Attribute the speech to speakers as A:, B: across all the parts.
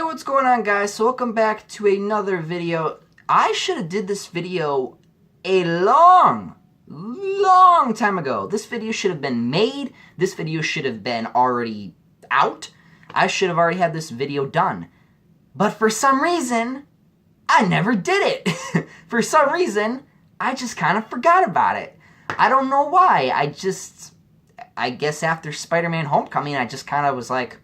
A: Hey, what's going on, guys? So welcome back to another video. I should have did this video a long time ago. This video should have been made. This video should have been already out. I should have already had this video done. But for some reason, I never did it. For some reason, I just kind of forgot about it. I don't know why. I guess after Spider-Man Homecoming, I just kind of was like,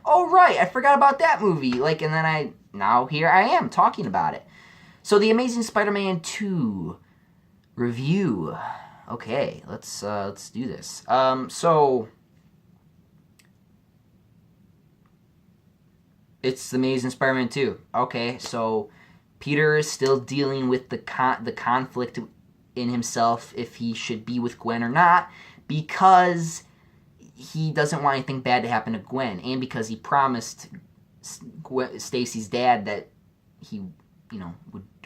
A: oh right, I forgot about that movie. And then now here I am talking about it. So the Amazing Spider-Man 2 review. Okay, let's do this. So it's the Amazing Spider-Man 2. Okay, so Peter is still dealing with the conflict in himself if he should be with Gwen or not, because he doesn't want anything bad to happen to Gwen, and because he promised Stacy's dad that he,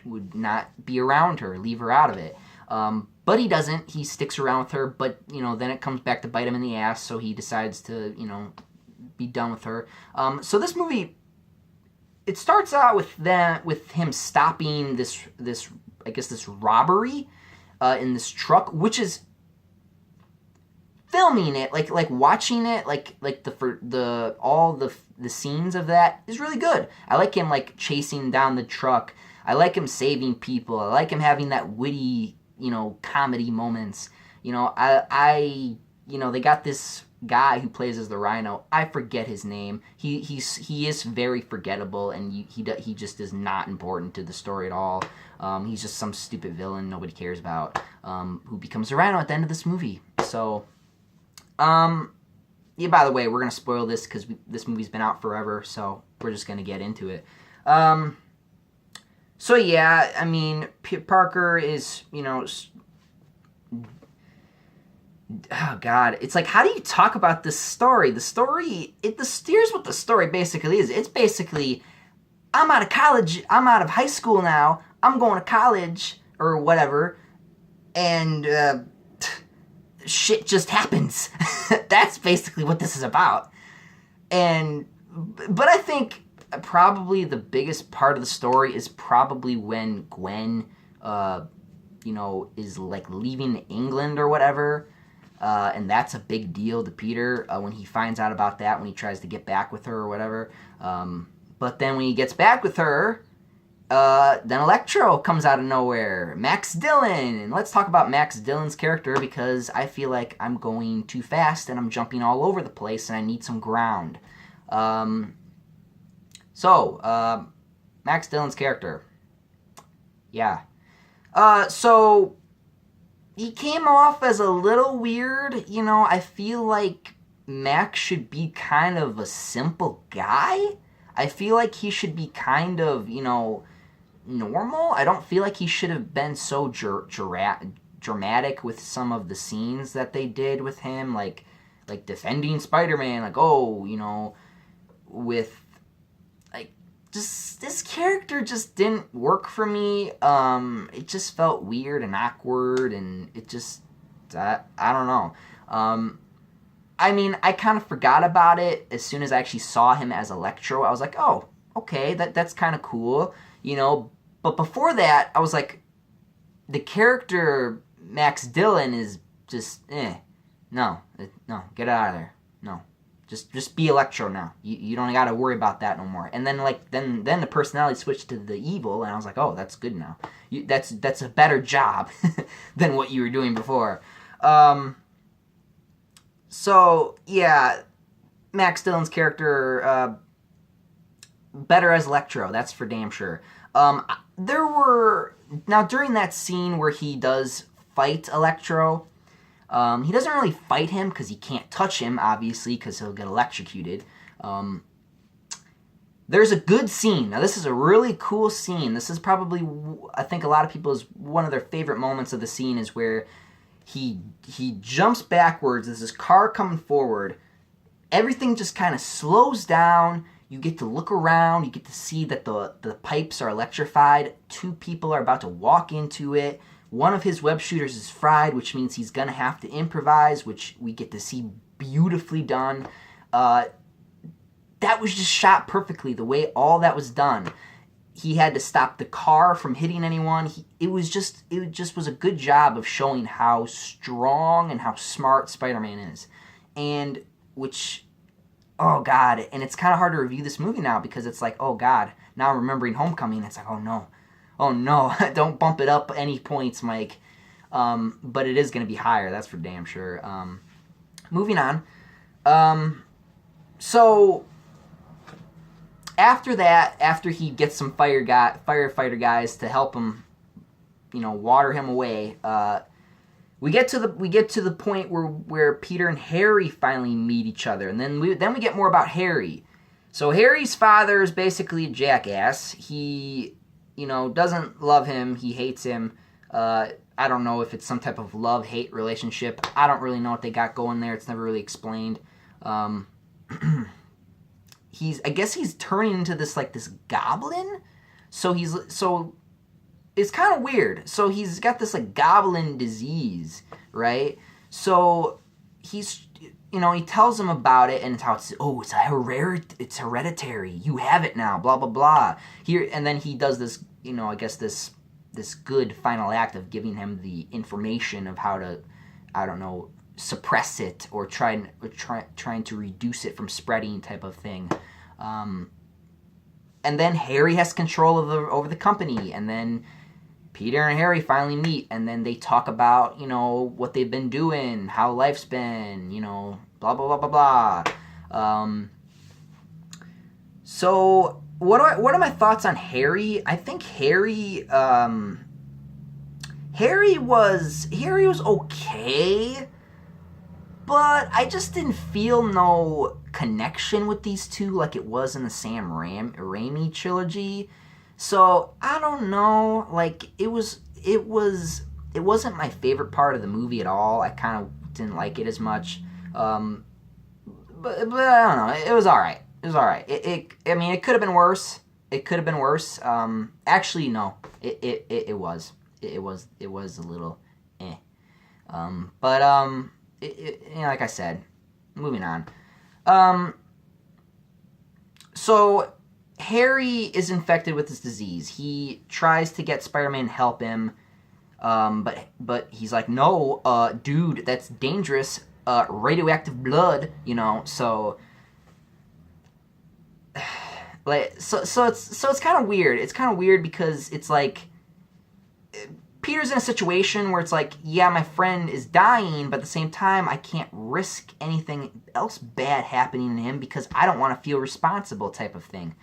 A: would not be around her, leave her out of it. But he doesn't. He sticks around with her, but, then it comes back to bite him in the ass, so he decides to, be done with her. So this movie, it starts out with him stopping this robbery in this truck, which is filming it, watching it, all the scenes of that is really good. I like him chasing down the truck. I like him saving people. I like him having that witty, comedy moments. They got this guy who plays as the Rhino. I forget his name. He is very forgettable, and he just is not important to the story at all. He's just some stupid villain nobody cares about, who becomes the Rhino at the end of this movie. So yeah, by the way, we're going to spoil this because this movie's been out forever, so we're just going to get into it. So yeah, I mean, Parker is, oh god, it's how do you talk about this story? Here's what the story basically is. It's basically, I'm out of college, I'm out of high school now, I'm going to college, or whatever, and, shit just happens. That's basically what this is about. But I think probably the biggest part of the story is probably when Gwen, is leaving England or whatever. And that's a big deal to Peter when he finds out about that, when he tries to get back with her or whatever. But then when he gets back with her, then Electro comes out of nowhere. Max Dillon. And let's talk about Max Dillon's character, because I feel like I'm going too fast and I'm jumping all over the place and I need some ground. Max Dillon's character. Yeah. So he came off as a little weird. I feel like Max should be kind of a simple guy. I feel like he should be kind of, normal. I don't feel like he should have been so dramatic with some of the scenes that they did with him, like defending Spider-Man, with, just, this character just didn't work for me. It just felt weird and awkward, and it just, I don't know. I mean, I kind of forgot about it as soon as I actually saw him as Electro. I was like, oh, okay, that's kind of cool, But before that, I was like, the character Max Dillon is just, no, get out of there. No, just be Electro now. You don't got to worry about that no more. And then then the personality switched to the evil, and I was like, oh, that's good now. That's a better job than what you were doing before. So yeah, Max Dillon's character, better as Electro, that's for damn sure. During that scene where he does fight Electro, he doesn't really fight him because he can't touch him, obviously, because he'll get electrocuted. There's a good scene. Now, this is a really cool scene. This is probably, I think a lot of people's, one of their favorite moments of the scene is where he jumps backwards. There's this car coming forward. Everything just kind of slows down. You get to look around. You get to see that the pipes are electrified. Two people are about to walk into it. One of his web shooters is fried, which means he's going to have to improvise, which we get to see beautifully done. That that was just shot perfectly, the way all that was done. He had to stop the car from hitting anyone. It just was a good job of showing how strong and how smart Spider-Man is. And which, oh God, and it's kind of hard to review this movie now because it's like, oh God, now I'm remembering Homecoming. It's like, oh no, don't bump it up any points, Mike. But it is going to be higher, that's for damn sure. Moving on. So after that, after he gets some firefighter guys to help him, water him away, we get to the point where Peter and Harry finally meet each other, and then we get more about Harry. So Harry's father is basically a jackass. He, doesn't love him. He hates him. I don't know if it's some type of love-hate relationship. I don't really know what they got going there. It's never really explained. I guess he's turning into this goblin. So it's kind of weird. So he's got this goblin disease, right? So he's, he tells him about it, and it's how it's hereditary. You have it now. Blah blah blah. And then he does this, I guess this good final act of giving him the information of how to, I don't know, suppress it or trying to reduce it from spreading type of thing. And then Harry has control over the company, and then Peter and Harry finally meet, and then they talk about, what they've been doing, how life's been, blah blah blah blah blah. So what are my thoughts on Harry? I think Harry was okay, but I just didn't feel no connection with these two like it was in the Sam Raimi trilogy. So I don't know, it wasn't my favorite part of the movie at all. I kind of didn't like it as much. But I don't know. It was all right. I mean, it could have been worse. Actually, no. It was a little eh. Like I said, moving on. So Harry is infected with this disease. He tries to get Spider-Man to help him, but he's like, no, dude, that's dangerous. Radioactive blood, so. So it's kind of weird. It's kind of weird because it's like Peter's in a situation where it's like, yeah, my friend is dying, but at the same time, I can't risk anything else bad happening to him because I don't want to feel responsible type of thing.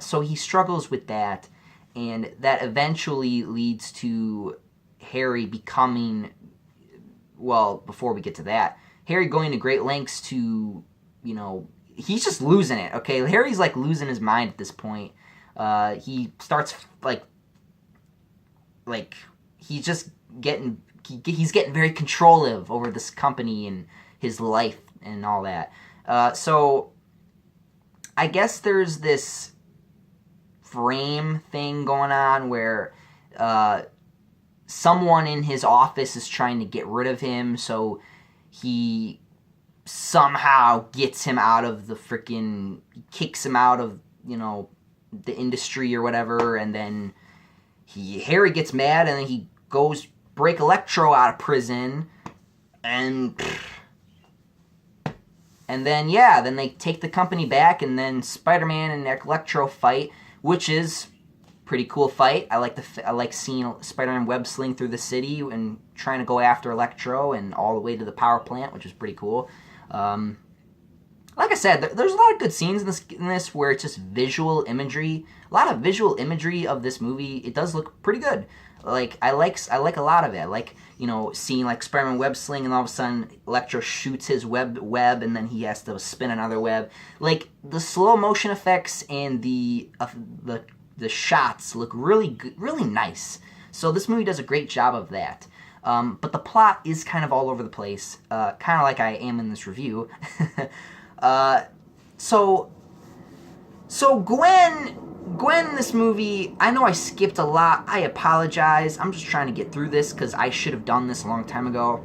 A: So he struggles with that, and that eventually leads to Harry becoming, well, before we get to that, Harry going to great lengths to, he's just losing it, okay? Harry's, losing his mind at this point. He starts, he's just he's getting very controlling over this company and his life and all that. So I guess there's this frame thing going on where someone in his office is trying to get rid of him, so he somehow gets him out of the kicks him out of, the industry or whatever, and then Harry gets mad, and then he goes break Electro out of prison, and then, then they take the company back, and then Spider-Man and Electro fight, which is pretty cool fight. I like seeing Spider-Man web sling through the city and trying to go after Electro and all the way to the power plant, which is pretty cool. Like I said, there's a lot of good scenes in this where it's just visual imagery. A lot of visual imagery of this movie. It does look pretty good. I like a lot of it. I like, seeing Spider-Man web sling, and all of a sudden Electro shoots his web, and then he has to spin another web. The slow motion effects and the shots look really good, really nice. So this movie does a great job of that. But the plot is kind of all over the place, kind of like I am in this review. So Gwen in this movie, I know I skipped a lot. I apologize. I'm just trying to get through this because I should have done this a long time ago.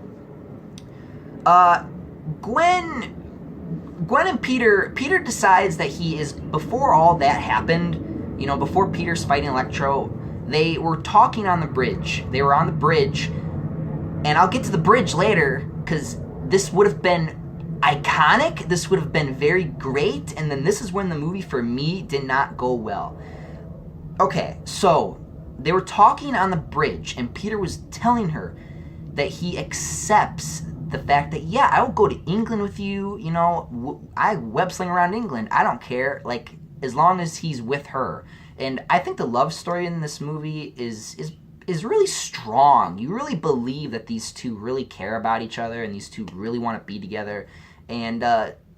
A: Gwen Gwen and Peter decides that he is, before all that happened, you know, before Peter's fighting Electro, they were talking on the bridge. They were on the bridge, and I'll get to the bridge later, because this would have been iconic, this would have been very great, and then this is when the movie, for me, did not go well. Okay, so, they were talking on the bridge, and Peter was telling her that he accepts the fact that, yeah, I will go to England with you, you know, I web sling around England, I don't care, like, as long as he's with her. And I think the love story in this movie is really strong. You really believe that these two really care about each other, and these two really want to be together. And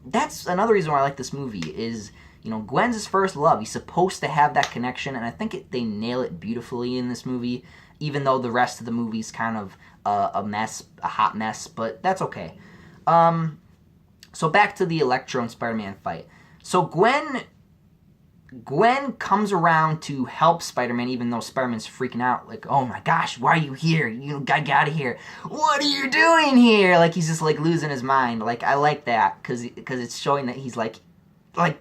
A: that's another reason why I like this movie, is, you know, Gwen's his first love. He's supposed to have that connection, and I think they nail it beautifully in this movie, even though the rest of the movie's kind of a mess, a hot mess, but that's okay. So back to the Electro and Spider-Man fight. So Gwen comes around to help Spider-Man, even though Spider-Man's freaking out, like, oh my gosh, why are you here? You gotta get out of here. What are you doing here? Like, he's just, like, losing his mind. Like, I like that, because it's showing that he's, like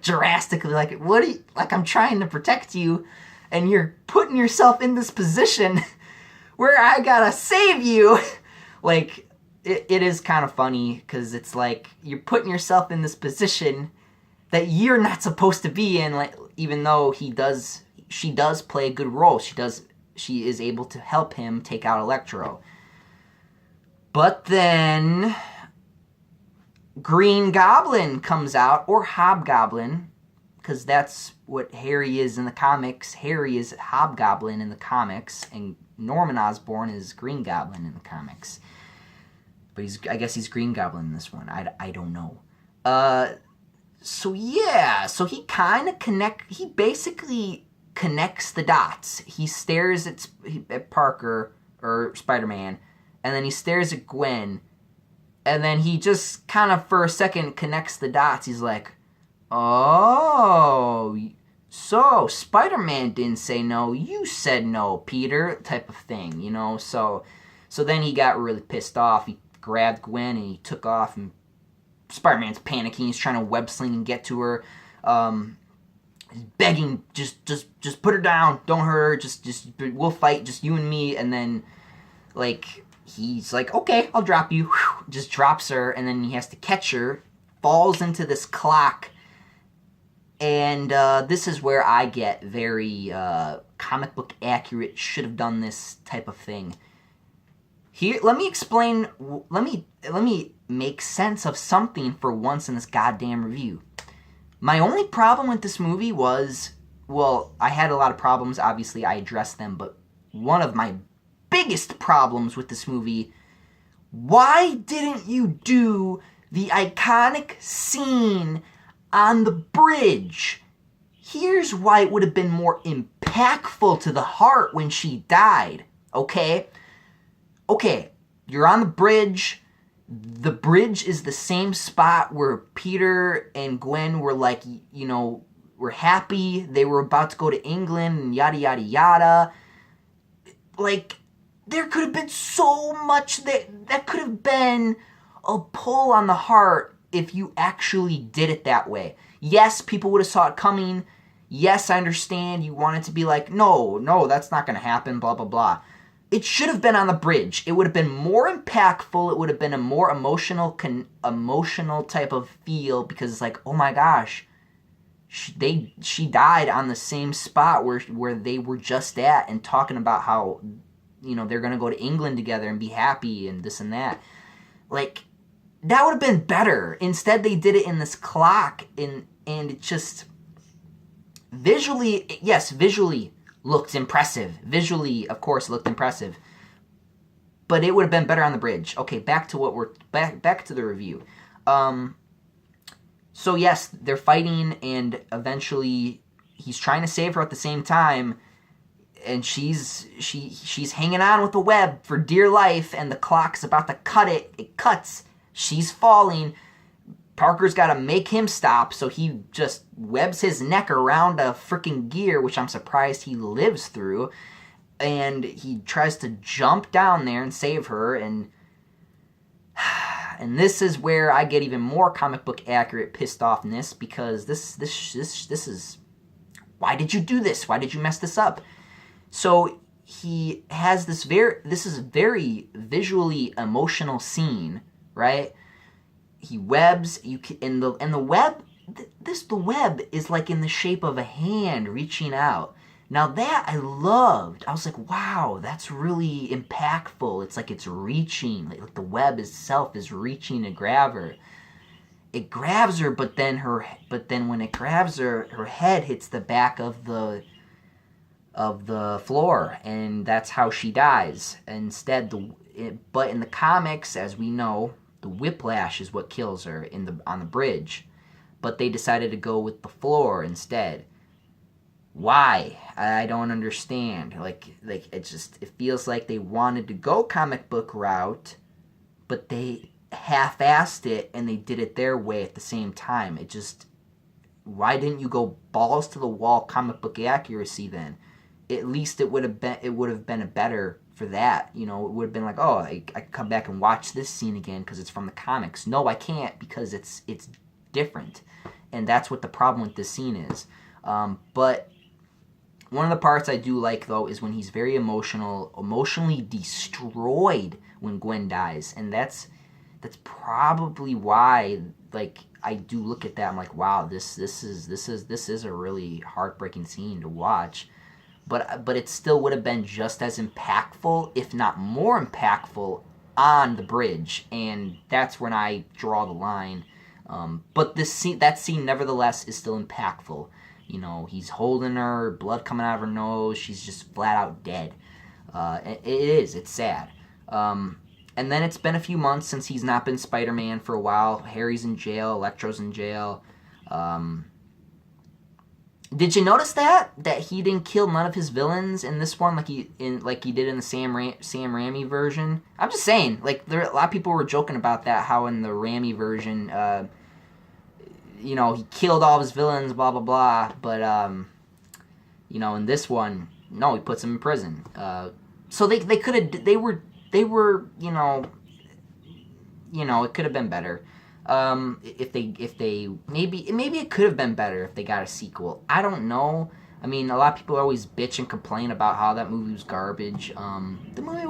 A: drastically, like, what are you, like, I'm trying to protect you, and you're putting yourself in this position where I gotta save you. Like, it is kind of funny, because it's like, you're putting yourself in this position that you're not supposed to be in, like, even though she does play a good role. She is able to help him take out Electro. But then Green Goblin comes out, or Hobgoblin, because that's what Harry is in the comics. Harry is Hobgoblin in the comics, and Norman Osborn is Green Goblin in the comics. But I guess he's Green Goblin in this one. I don't know. So yeah, so he basically connects the dots. He stares at Parker, or Spider-Man, and then he stares at Gwen, and then he just kind of, for a second, connects the dots. He's like, oh, so Spider-Man didn't say no, you said no, Peter, type of thing, you know? So then he got really pissed off. He grabbed Gwen and he took off, and Spider-Man's panicking. He's trying to web sling and get to her. He's begging, just put her down. Don't hurt her. Just we'll fight. Just you and me. And then, like, he's like, okay, I'll drop you. Just drops her, and then he has to catch her. Falls into this clock. And this is where I get very comic book accurate, should have done this type of thing. Here, let me explain. Let me make sense of something for once in this goddamn review. My only problem with this movie was, well, I had a lot of problems. Obviously, I addressed them, but one of my biggest problems with this movie, why didn't you do the iconic scene on the bridge? Here's why it would have been more impactful to the heart when she died, okay? Okay, you're on the bridge. The bridge is the same spot where Peter and Gwen were, like, you know, were happy. They were about to go to England and yada, yada, yada. Like, there could have been so much that could have been a pull on the heart if you actually did it that way. Yes, people would have saw it coming. Yes, I understand you wanted to be like, no, that's not going to happen, blah, blah, blah. It should have been on the bridge. It would have been more impactful. It would have been a more emotional type of feel, because it's like, oh my gosh, she died on the same spot where they were just at, and talking about how, you know, they're going to go to England together and be happy and this and that. Like, that would have been better. Instead, they did it in this clock, and it just, visually looked impressive. Visually, of course, looked impressive. But it would have been better on the bridge. Okay, back to the review. So yes, they're fighting, and eventually he's trying to save her at the same time, and she's hanging on with the web for dear life, and the clock's about to cut it. It cuts. She's falling. Parker's got to make him stop, so he just webs his neck around a freaking gear, which I'm surprised he lives through, and he tries to jump down there and save her, and And this is where I get even more comic book accurate pissed offness, because this is, why did you do this? Why did you mess this up? So he has this is a very visually emotional scene, right? He webs, the web is like in the shape of a hand reaching out. Now that I loved. I was like, wow, that's really impactful. It's like it's reaching, like the web itself is reaching to grab her. It grabs her, but then when it grabs her, her head hits the back of the floor, and that's how she dies. Instead, but in the comics, as we know, the whiplash is what kills her on the bridge. But they decided to go with the floor instead. Why? I don't understand. Like it feels like they wanted to go comic book route, but they half-assed it and they did it their way at the same time. Why didn't you go balls to the wall comic book accuracy then? At least it would have been a better for that. You know, it would have been like, oh, I can come back and watch this scene again because it's from the comics. No, I can't, because it's different, and that's what the problem with this scene is. But one of the parts I do like, though, is when he's very emotionally destroyed when Gwen dies, and that's probably why, like, I do look at that. I'm like, wow, this is a really heartbreaking scene to watch. But it still would have been just as impactful, if not more impactful, on the bridge, and that's when I draw the line. But that scene, nevertheless, is still impactful. You know, he's holding her, blood coming out of her nose, she's just flat out dead. It's sad. And then it's been a few months since he's not been Spider-Man for a while. Harry's in jail, Electro's in jail. Did you notice that he didn't kill none of his villains in this one, like he did in the Sam Raimi version? I'm just saying, like, a lot of people were joking about that, how in the Raimi version, you know, he killed all of his villains, blah blah blah. But you know, in this one, no, he puts them in prison. So they were you know, it could have been better. If they maybe it could have been better if they got a sequel. I don't know. I mean, a lot of people always bitch and complain about how that movie was garbage. The movie it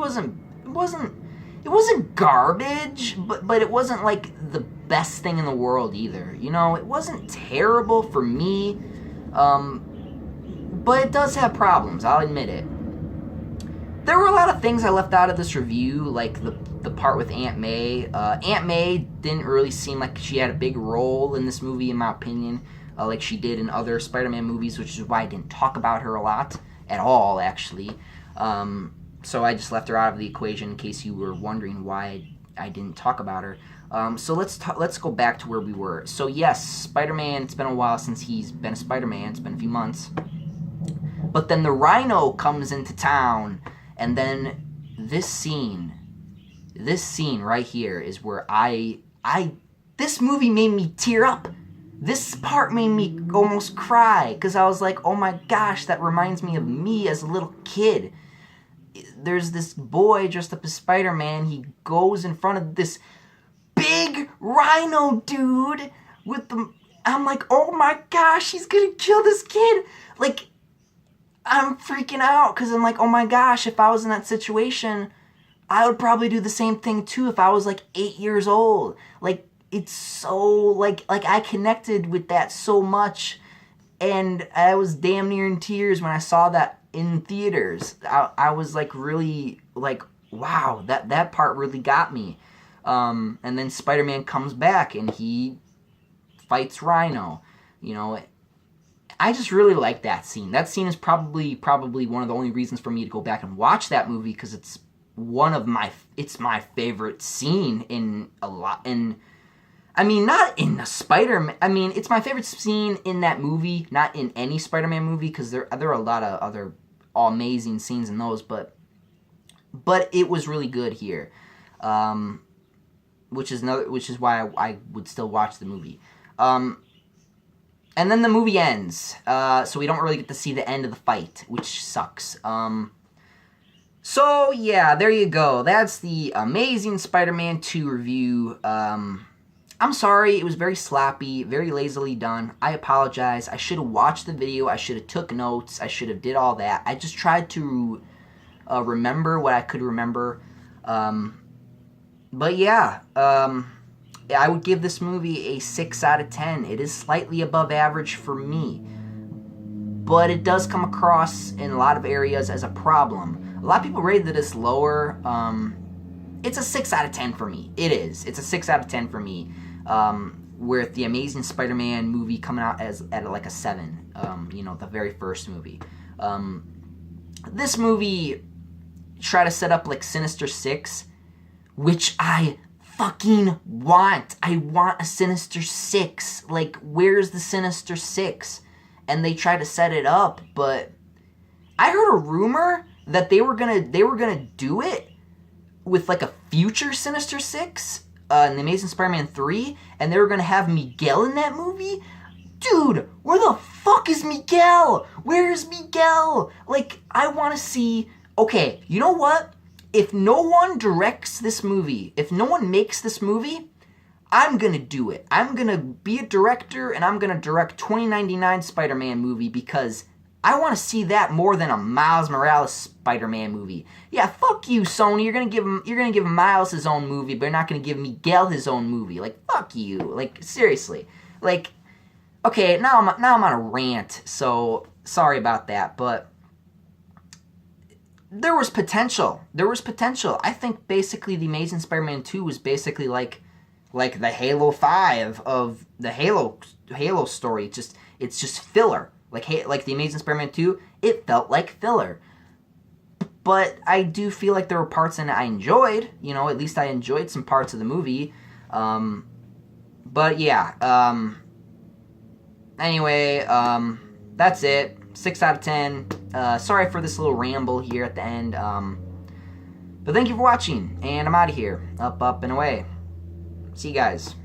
A: wasn't garbage, but it wasn't like the best thing in the world either. You know, it wasn't terrible for me. But it does have problems, I'll admit it. There were a lot of things I left out of this review, like the part with Aunt May. Aunt May didn't really seem like she had a big role in this movie, in my opinion, like she did in other Spider-Man movies, which is why I didn't talk about her a lot at all, actually. So I just left her out of the equation in case you were wondering why I didn't talk about her. So let's go back to where we were. So yes, Spider-Man, it's been a while since he's been a Spider-Man. It's been a few months. But then the Rhino comes into town, and then this scene right here is where this movie made me tear up. This part made me almost cry, because I was like, oh my gosh, that reminds me of me as a little kid. There's this boy dressed up as Spider-Man. He goes in front of this big Rhino dude I'm like, oh my gosh, he's gonna kill this kid. Like, I'm freaking out, because I'm like, oh my gosh, if I was in that situation, I would probably do the same thing too if I was like 8 years old. Like, it's so, like I connected with that so much, and I was damn near in tears when I saw that in theaters. I was like, really, like, wow, that part really got me. And then Spider-Man comes back and he fights Rhino. You know, I just really like that scene. That scene is probably one of the only reasons for me to go back and watch that movie, because it's my favorite scene in a lot. I mean, not in the Spider-Man. I mean, it's my favorite scene in that movie, not in any Spider-Man movie, because there are a lot of other amazing scenes in those, but it was really good here, which is why I would still watch the movie. And then the movie ends, so we don't really get to see the end of the fight, which sucks. So, yeah, there you go. That's the Amazing Spider-Man 2 review. I'm sorry, it was very sloppy, very lazily done. I apologize. I should have watched the video. I should have took notes. I should have did all that. I just tried to remember what I could remember. But yeah, I would give this movie a 6 out of 10. It is slightly above average for me. But it does come across in a lot of areas as a problem. A lot of people rated this lower. It's a 6 out of 10 for me. It is. It's a 6 out of 10 for me. With the Amazing Spider-Man movie coming out at like a 7. The very first movie. This movie tried to set up like Sinister Six, which I fucking want. I want a Sinister Six. Like, where's the Sinister Six? And they tried to set it up, but I heard a rumor that they were gonna do it with like a future Sinister Six in the Amazing Spider-Man 3, and they were gonna have Miguel in that movie. Dude, where the fuck is Miguel? Where's Miguel? Like, I want to see. Okay, you know what? If no one directs this movie, if no one makes this movie, I'm going to do it. I'm going to be a director, and I'm going to direct 2099 Spider-Man movie because I want to see that more than a Miles Morales Spider-Man movie. Yeah, fuck you, Sony. You're going to give Miles his own movie, but you're not going to give Miguel his own movie. Like, fuck you. Like, seriously. Like, okay, now I'm on a rant, so sorry about that, but there was potential. I think basically the Amazing Spider-Man 2 was basically like the Halo 5 of the Halo story. It's just filler. Like the Amazing Spider-Man 2, it felt like filler. But I do feel like there were parts in it I enjoyed. At least I enjoyed some parts of the movie. But yeah. Anyway, that's it. 6 out of 10. Sorry for this little ramble here at the end. But thank you for watching, and I'm out of here. Up, and away. See you guys.